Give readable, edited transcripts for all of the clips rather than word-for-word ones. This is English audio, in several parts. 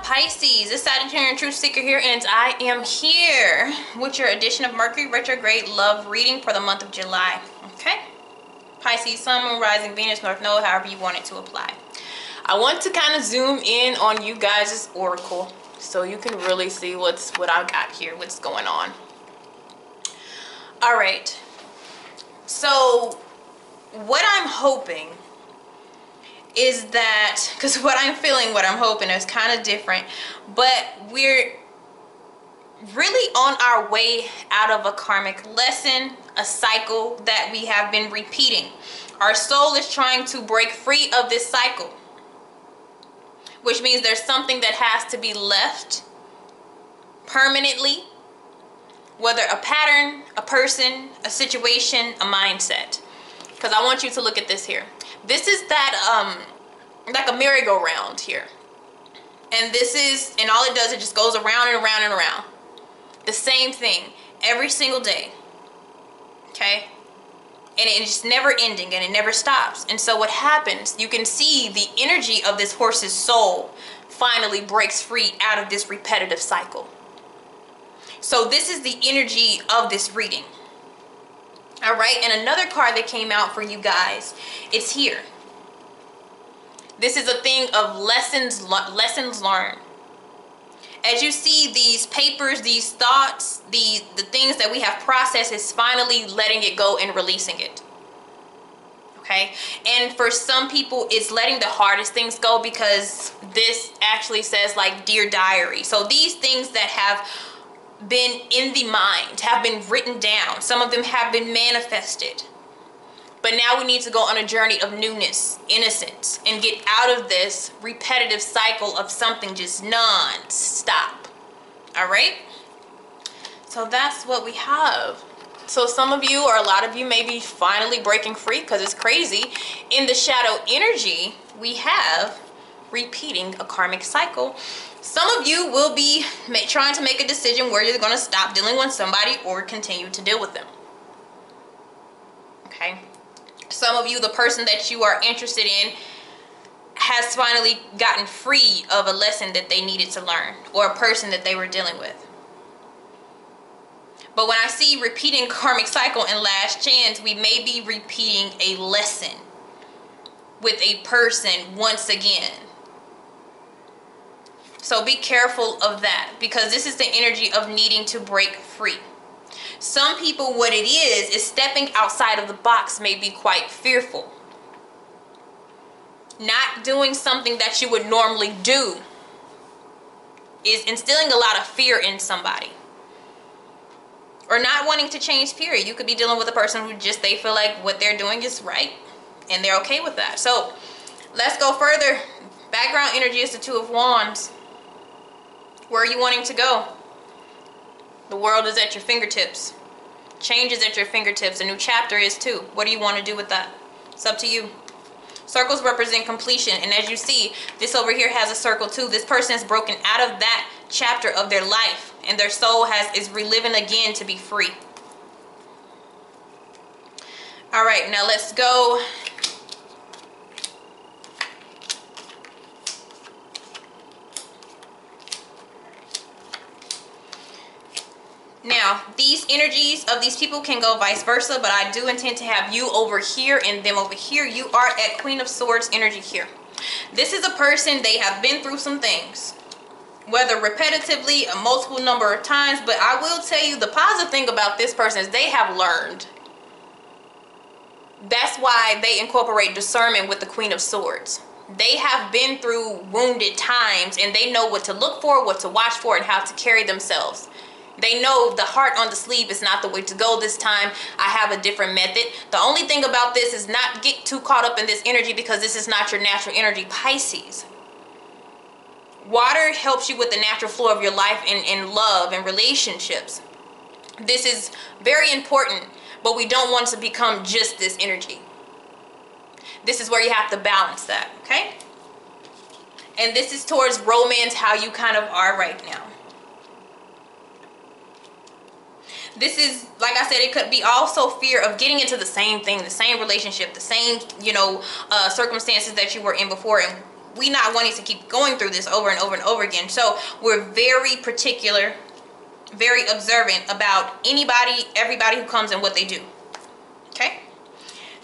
Pisces, this Sagittarian Truth Seeker here, and I am here with your edition of Mercury Retrograde Love reading for the month of July. Okay? Pisces, Sun, Moon, Rising, Venus, North Node, however you want it to apply. I want to kind of zoom in on you guys' oracle so you can really see what I got here, what's going on. All right. So what I'm hoping is that, because what I'm feeling, what I'm hoping is kind of different, but we're really on our way out of a karmic lesson, a cycle that we have been repeating. Our soul is trying to break free of this cycle, which means there's something that has to be left permanently, whether a pattern, a person, a situation, a mindset. Because I want you to look at this here. This is that like a merry-go-round here, and this is, and all it does, it just goes around and around and around, the same thing every single day. Okay, and it's just never ending, and it never stops. And so what happens, you can see the energy of this horse's soul finally breaks free out of this repetitive cycle. So this is the energy of this reading. All right, and another card that came out for you guys, it's here. This is a thing of lessons learned. As you see, these papers, these thoughts, the things that we have processed, is finally letting it go and releasing it. Okay, and for some people, it's letting the hardest things go, because this actually says like Dear Diary. So these things that have been in the mind have been written down. Some of them have been manifested. But now we need to go on a journey of newness, innocence, and get out of this repetitive cycle of something just non-stop. All right? So that's what we have. So some of you, or a lot of you, may be finally breaking free, because it's crazy. In the shadow energy, we have repeating a karmic cycle. Some of you will be trying to make a decision where you're going to stop dealing with somebody or continue to deal with them. Okay? Some of you, the person that you are interested in has finally gotten free of a lesson that they needed to learn, or a person that they were dealing with. But when I see repeating karmic cycle and last chance, we may be repeating a lesson with a person once again. So be careful of that, because this is the energy of needing to break free. Some people, what it is stepping outside of the box may be quite fearful. Not doing something that you would normally do is instilling a lot of fear in somebody. Or not wanting to change, period. You could be dealing with a person who just, they feel like what they're doing is right, and they're okay with that. So let's go further. Background energy is the Two of Wands. Where are you wanting to go? The world is at your fingertips. Change is at your fingertips. A new chapter is too. What do you want to do with that? It's up to you. Circles represent completion. And as you see, this over here has a circle too. This person is broken out of that chapter of their life, and their soul is reliving again to be free. All right, now let's go. Now, these energies of these people can go vice versa, but I do intend to have you over here and them over here. You are at Queen of Swords energy here. This is a person, they have been through some things, whether repetitively, a multiple number of times, but I will tell you the positive thing about this person is they have learned. That's why they incorporate discernment with the Queen of Swords. They have been through wounded times, and they know what to look for, what to watch for, and how to carry themselves. They know the heart on the sleeve is not the way to go this time. I have a different method. The only thing about this is not get too caught up in this energy, because this is not your natural energy, Pisces. Water helps you with the natural flow of your life in love and relationships. This is very important, but we don't want to become just this energy. This is where you have to balance that, okay? And this is towards romance, how you kind of are right now. This is, like I said, it could be also fear of getting into the same thing, the same relationship, the same, circumstances that you were in before, and we not wanting to keep going through this over and over and over again. So we're very particular, very observant about anybody, everybody who comes and what they do. Okay?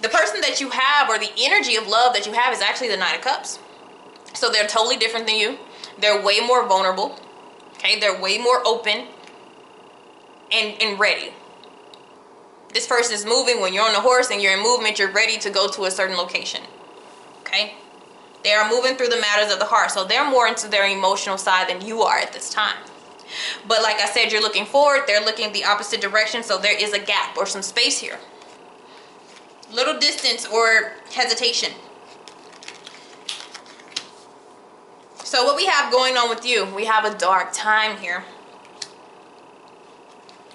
The person that you have, or the energy of love that you have, is actually the Knight of Cups. So they're totally different than you. They're way more vulnerable. Okay? They're way more open and ready. This person is moving. When you're on the horse and you're in movement, you're ready to go to a certain location. Okay? They are moving through the matters of the heart. So they're more into their emotional side than you are at this time. But like I said, you're looking forward. They're looking the opposite direction. So there is a gap or some space here. Little distance or hesitation. So what we have going on with you, we have a dark time here.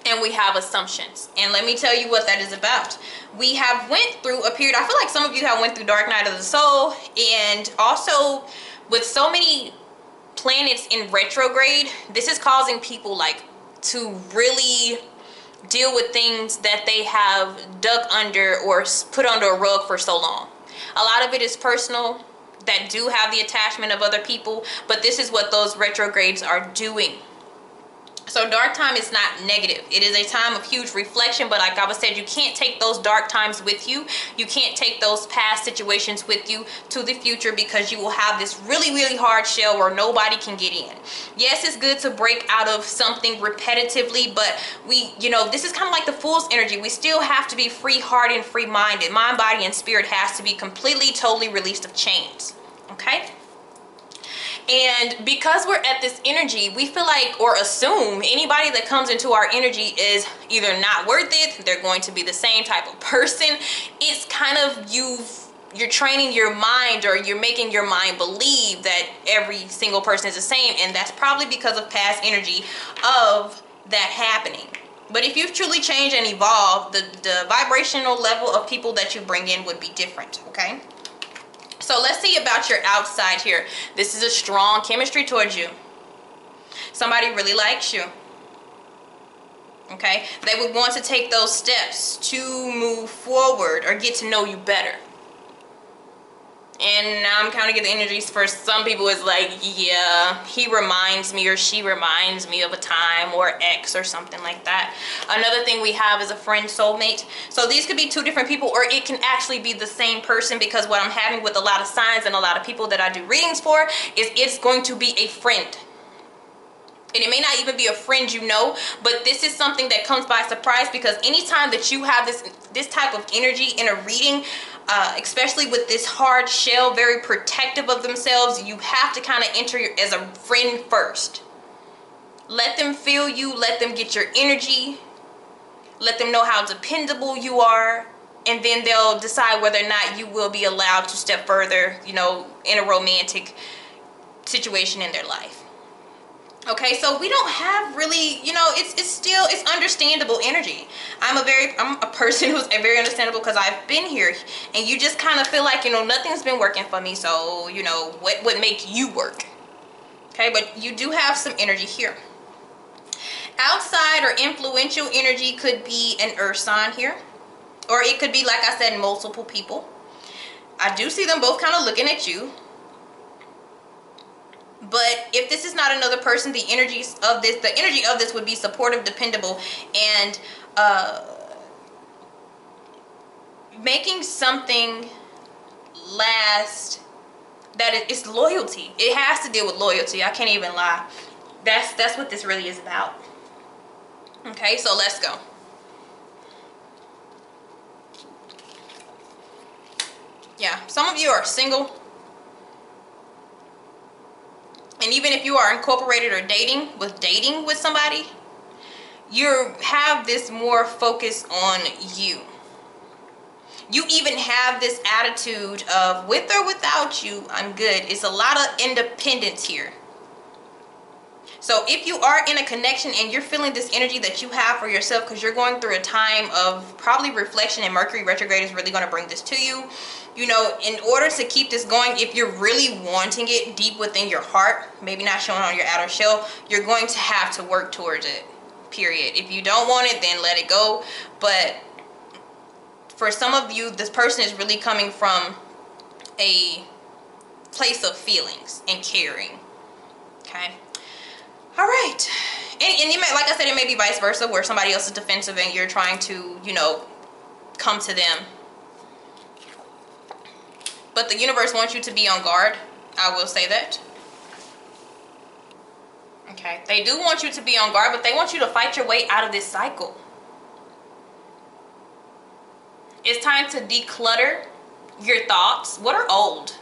And we have assumptions. And let me tell you what that is about. We have went through a period, I feel like some of you have went through dark night of the soul, and also with so many planets in retrograde, this is causing people like to really deal with things that they have dug under or put under a rug for so long. A lot of it is personal, that do have the attachment of other people, but this is what those retrogrades are doing. So dark time is not negative. It is a time of huge reflection, but like I was said, you can't take those dark times with you. You can't take those past situations with you to the future, because you will have this really, really hard shell where nobody can get in. Yes, it's good to break out of something repetitively, but this is kind of like the Fool's energy. We still have to be free hearted and free minded. Mind, body, and spirit has to be completely, totally released of chains. Okay? And because we're at this energy, we feel like, or assume, anybody that comes into our energy is either not worth it, they're going to be the same type of person. It's kind of you're training your mind, or you're making your mind believe that every single person is the same, and that's probably because of past energy of that happening. But if you've truly changed and evolved, the vibrational level of people that you bring in would be different, okay? So let's see about your outside here. This is a strong chemistry towards you. Somebody really likes you. Okay? They would want to take those steps to move forward or get to know you better. And now I'm kind of getting the energies for some people is like, yeah, he reminds me or she reminds me of a time, or ex or something like that. Another thing we have is a friend, soulmate. So these could be two different people, or it can actually be the same person, because what I'm having with a lot of signs and a lot of people that I do readings for is it's going to be a friend. And it may not even be a friend you know, but this is something that comes by surprise, because anytime that you have this type of energy in a reading, especially with this hard shell, very protective of themselves, you have to kind of enter as a friend first. Let them feel you, let them get your energy, let them know how dependable you are, and then they'll decide whether or not you will be allowed to step further, in a romantic situation in their life. Okay, so we don't have really, it's understandable energy. I'm a person who's very understandable, because I've been here, and you just kind of feel like, nothing's been working for me, so, what would make you work? Okay, but you do have some energy here. Outside or influential energy could be an earth sign here, or it could be, like I said, multiple people. I do see them both kind of looking at you. But if this is not another person, the energy of this would be supportive, dependable, and making something last. It's loyalty. It has to deal with loyalty. I can't even lie. That's what this really is about. Okay, so let's go. Yeah, some of you are single. And even if you are incorporated or dating with somebody, you have this more focus on you. You even have this attitude of, with or without you, I'm good. It's a lot of independence here. So if you are in a connection and you're feeling this energy that you have for yourself, because you're going through a time of probably reflection, and Mercury retrograde is really going to bring this to you. In order to keep this going, if you're really wanting it deep within your heart, maybe not showing on your outer shell, you're going to have to work towards it, period. If you don't want it, then let it go. But for some of you, this person is really coming from a place of feelings and caring. Okay. All right. And you may, like I said, it may be vice versa, where somebody else is defensive and you're trying to, you know, come to them. But the universe wants you to be on guard. I will say that. Okay. They do want you to be on guard, but they want you to fight your way out of this cycle. It's time to declutter your thoughts. What are old?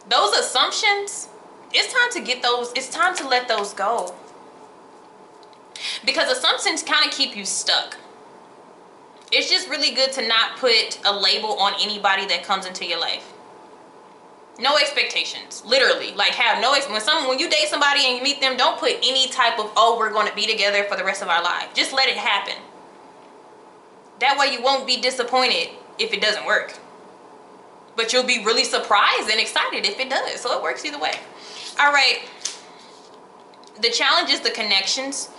Those assumptions, it's time to get those, it's time to let those go. Because assumptions kind of keep you stuck. It's just really good to not put a label on anybody that comes into your life. No expectations, literally. Like, have no when you date somebody and you meet them, don't put any type of, oh, we're going to be together for the rest of our life. Just let it happen. That way you won't be disappointed if it doesn't work. But you'll be really surprised and excited if it does. So it works either way. All right. The challenge is the connections.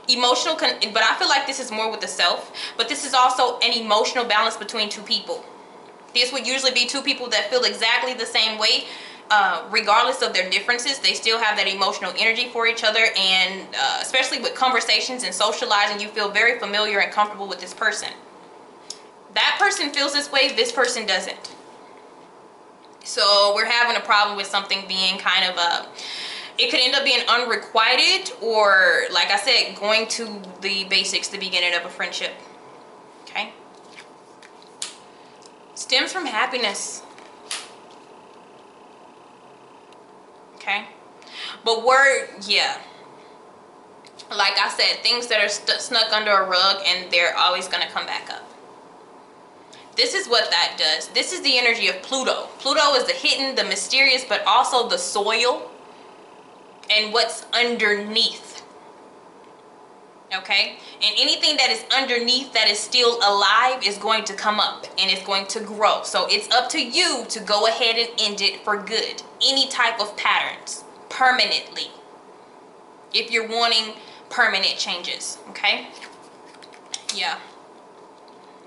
Emotional, but I feel like this is more with the self. But this is also an emotional balance between two people. This would usually be two people that feel exactly the same way, regardless of their differences. They still have that emotional energy for each other, and especially with conversations and socializing, you feel very familiar and comfortable with this person. That person feels this way, this person doesn't. So we're having a problem with something being kind of it could end up being unrequited, or like I said, going to the basics, the beginning of a friendship. Okay. Stems from happiness. Okay. But yeah. Like I said, things that are snuck under a rug, and they're always going to come back up. This is what that does. This is the energy of Pluto. Pluto is the hidden, the mysterious, but also the soil and what's underneath. Okay? And anything that is underneath that is still alive is going to come up and it's going to grow. So it's up to you to go ahead and end it for good. Any type of patterns, permanently. If you're wanting permanent changes. Okay? Yeah.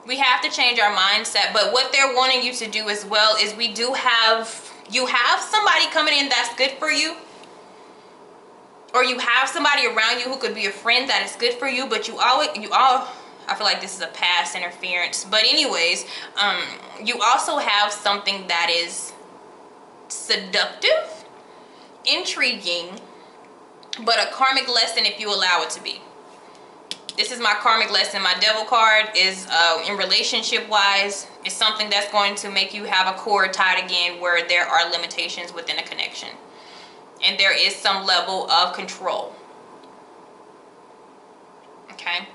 We have to change our mindset, but what they're wanting you to do as well is you have somebody coming in that's good for you, or you have somebody around you who could be a friend that is good for you, but I feel like this is a past interference, but anyways, you also have something that is seductive, intriguing, but a karmic lesson if you allow it to be. This is my karmic lesson. My devil card is in relationship wise. It's something that's going to make you have a cord tied again where there are limitations within a connection. And there is some level of control. Okay.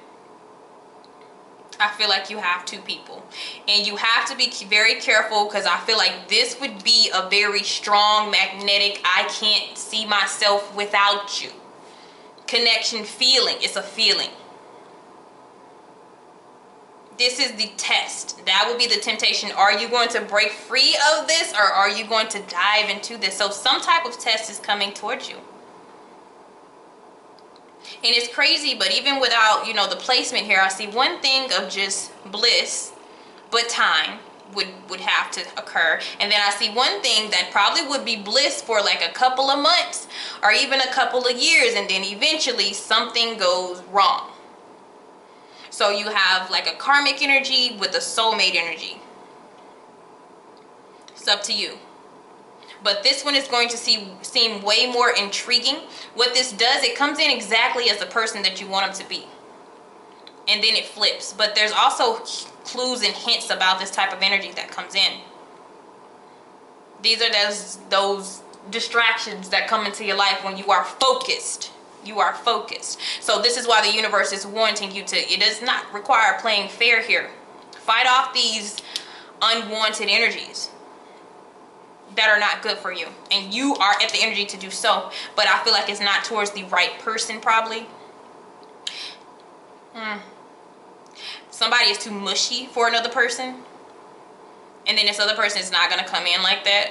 I feel like you have two people. And you have to be very careful, because I feel like this would be a very strong magnetic, I can't see myself without you connection feeling. It's a feeling. This is the test. That would be the temptation. Are you going to break free of this, or are you going to dive into this? So some type of test is coming towards you. And it's crazy, but even without, the placement here, I see one thing of just bliss, but time would have to occur. And then I see one thing that probably would be bliss for like a couple of months or even a couple of years, and then eventually something goes wrong. So you have like a karmic energy with a soulmate energy. It's up to you. But this one is going to seem way more intriguing. What this does, it comes in exactly as the person that you want them to be. And then it flips. But there's also clues and hints about this type of energy that comes in. These are those distractions that come into your life when you are focused. You are focused. So this is why the universe is wanting you to, it does not require playing fair here. Fight off these unwanted energies that are not good for you. And you are at the energy to do so. But I feel like it's not towards the right person probably. Somebody is too mushy for another person. And then this other person is not going to come in like that.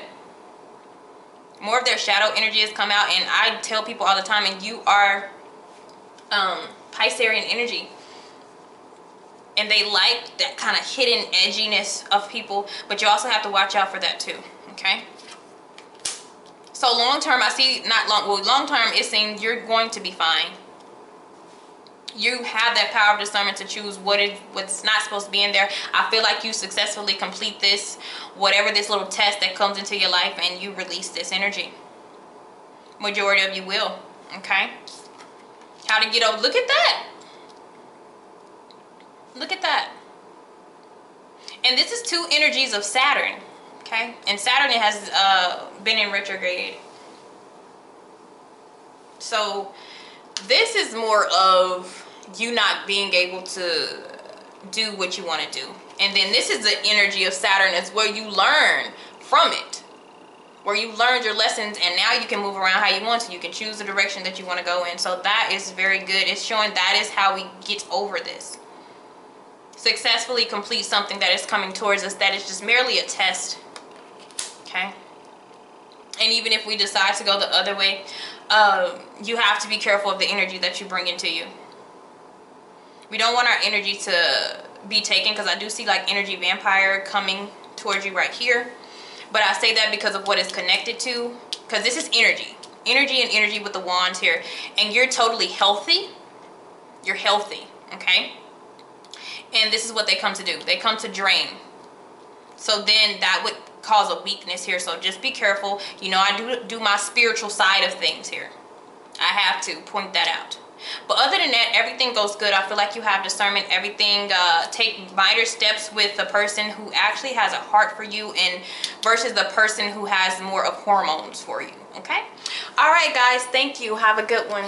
More of their shadow energy has come out, and I tell people all the time, and you are Piscean energy. And they like that kind of hidden edginess of people, but you also have to watch out for that too, okay? So long term, I see, not long, well, long term, it's saying you're going to be fine. You have that power of discernment to choose what's not supposed to be in there. I feel like you successfully complete this, whatever this little test that comes into your life, and you release this energy. Majority of you will, okay? How to get over, look at that. Look at that. And this is two energies of Saturn, okay? And Saturn has been in retrograde. So this is more of you not being able to do what you want to do. And then this is the energy of Saturn. It's where you learn from it, where you learned your lessons, and now you can move around how you want to. You can choose the direction that you want to go in. So that is very good. It's showing that is how we get over this. Successfully complete something that is coming towards us that is just merely a test, okay? And even if we decide to go the other way, you have to be careful of the energy that you bring into you. We don't want our energy to be taken, because I do see like energy vampire coming towards you right here. But I say that because of what it's connected to, because this is energy and energy with the wands here. And you're totally healthy. You're healthy, okay? And this is what they come to do. They come to drain. So then that would cause a weakness here. So just be careful. You know, I do my spiritual side of things here. I have to point that out. But other than that, everything goes good. I feel like you have discernment. Everything, take minor steps with the person who actually has a heart for you, and versus the person who has more of hormones for you, okay? All right, guys. Thank you. Have a good one.